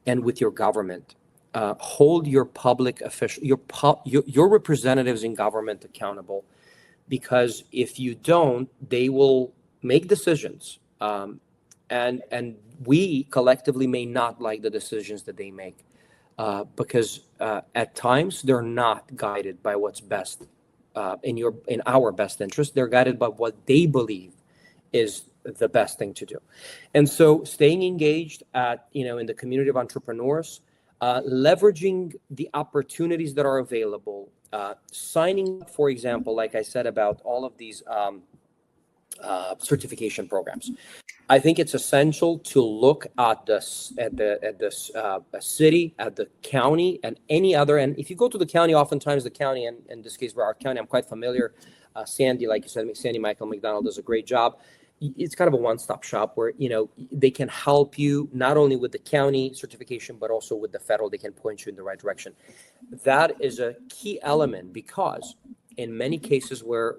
and with your government. Hold your public official, your representatives in government accountable, because if you don't, they will make decisions, and we collectively may not like the decisions that they make, because at times they're not guided by what's best in our best interest. They're guided by what they believe is the best thing to do. And so staying engaged in the community of entrepreneurs, leveraging the opportunities that are available, signing, for example, like I said, about all of these certification programs. I think it's essential to look at the city, at the county, and any other. And if you go to the county, oftentimes the county, and in this case, Broward County, I'm quite familiar. Sandy, like you said, Sandy Michael McDonald does a great job. It's kind of a one-stop shop where they can help you not only with the county certification, but also with the federal. They can point you in the right direction. That is a key element, because in many cases where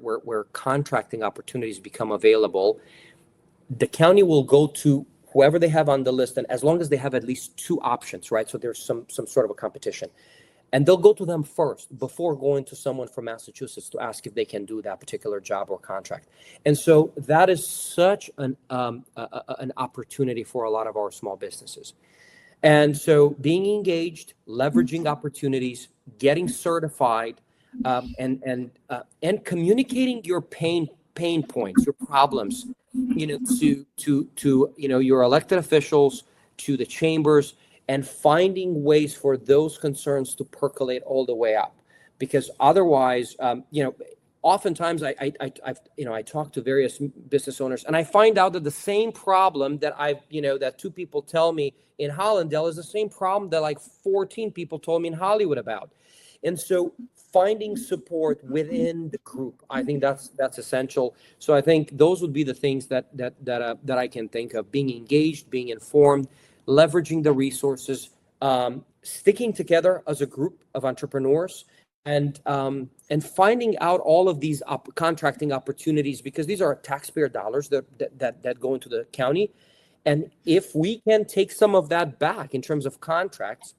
contracting opportunities become available, the county will go to whoever they have on the list, and as long as they have at least two options, right? So there's some sort of a competition. And they'll go to them first before going to someone from Massachusetts to ask if they can do that particular job or contract. And so that is such an opportunity for a lot of our small businesses. And so being engaged, leveraging opportunities, getting certified, and communicating your pain points, your problems, to your elected officials, to the chambers, and finding ways for those concerns to percolate all the way up. Because otherwise, oftentimes I talk to various business owners, and I find out that the same problem that that two people tell me in Hollandale is the same problem that like 14 people told me in Hollywood about. And so finding support within the group, I think that's essential. So I think those would be the things that I can think of: being engaged, being informed, leveraging the resources, sticking together as a group of entrepreneurs, and finding out all of these contracting opportunities, because these are taxpayer dollars that go into the county. And if we can take some of that back in terms of contracts,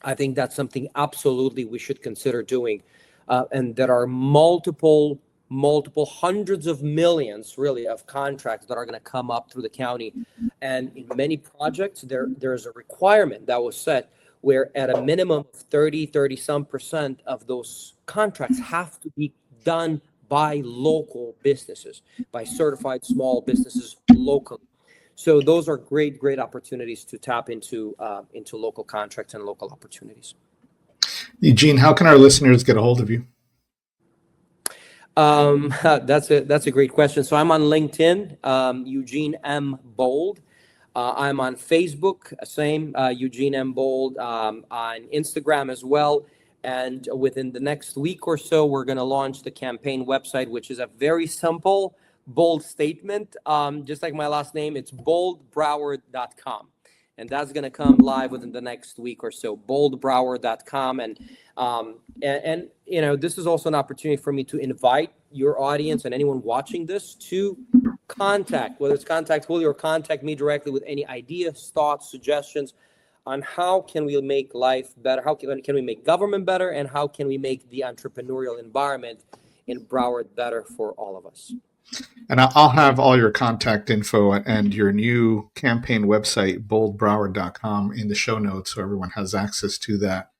I think that's something absolutely we should consider doing. And there are multiple hundreds of millions, really, of contracts that are going to come up through the county. And in many projects, there's a requirement that was set where at a minimum of 30% of those contracts have to be done by local businesses, by certified small businesses locally. So those are great opportunities to tap into local contracts and local opportunities. Eugen, how can our listeners get a hold of you? That's a great question. So I'm on LinkedIn, Eugen M. Bold. I'm on Facebook, same, Eugen M. Bold, on Instagram as well. And within the next week or so, we're going to launch the campaign website, which is a very simple, bold statement. Just like my last name, it's boldbroward.com. And that's going to come live within the next week or so, boldbroward.com. And this is also an opportunity for me to invite your audience and anyone watching this to contact Julio or contact me directly with any ideas, thoughts, suggestions on how can we make life better, how can we make government better, and how can we make the entrepreneurial environment in Broward better for all of us. And I'll have all your contact info and your new campaign website, boldbroward.com, in the show notes so everyone has access to that.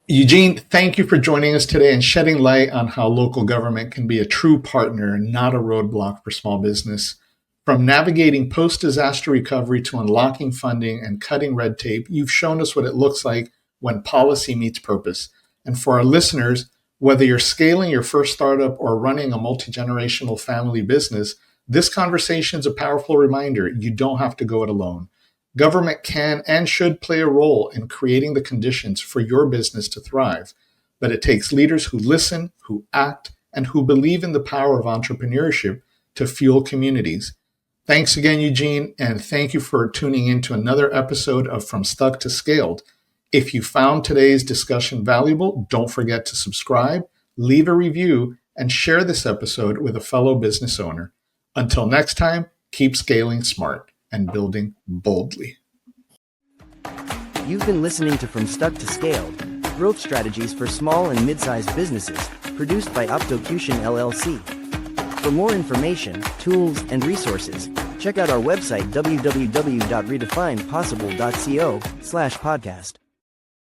Eugen, thank you for joining us today and shedding light on how local government can be a true partner and not a roadblock for small business. From navigating post-disaster recovery to unlocking funding and cutting red tape, you've shown us what it looks like when policy meets purpose. And for our listeners, whether you're scaling your first startup or running a multi-generational family business, this conversation is a powerful reminder you don't have to go it alone. Government can and should play a role in creating the conditions for your business to thrive, but it takes leaders who listen, who act, and who believe in the power of entrepreneurship to fuel communities. Thanks again, Eugen, and thank you for tuning in to another episode of From Stuck to Scaled. If you found today's discussion valuable, don't forget to subscribe, leave a review, and share this episode with a fellow business owner. Until next time, keep scaling smart and building boldly. You've been listening to From Stuck to Scaled, Growth Strategies for Small and Mid-Sized Businesses, produced by Optocution LLC. For more information, tools, and resources, check out our website www.redefinepossible.co/podcast.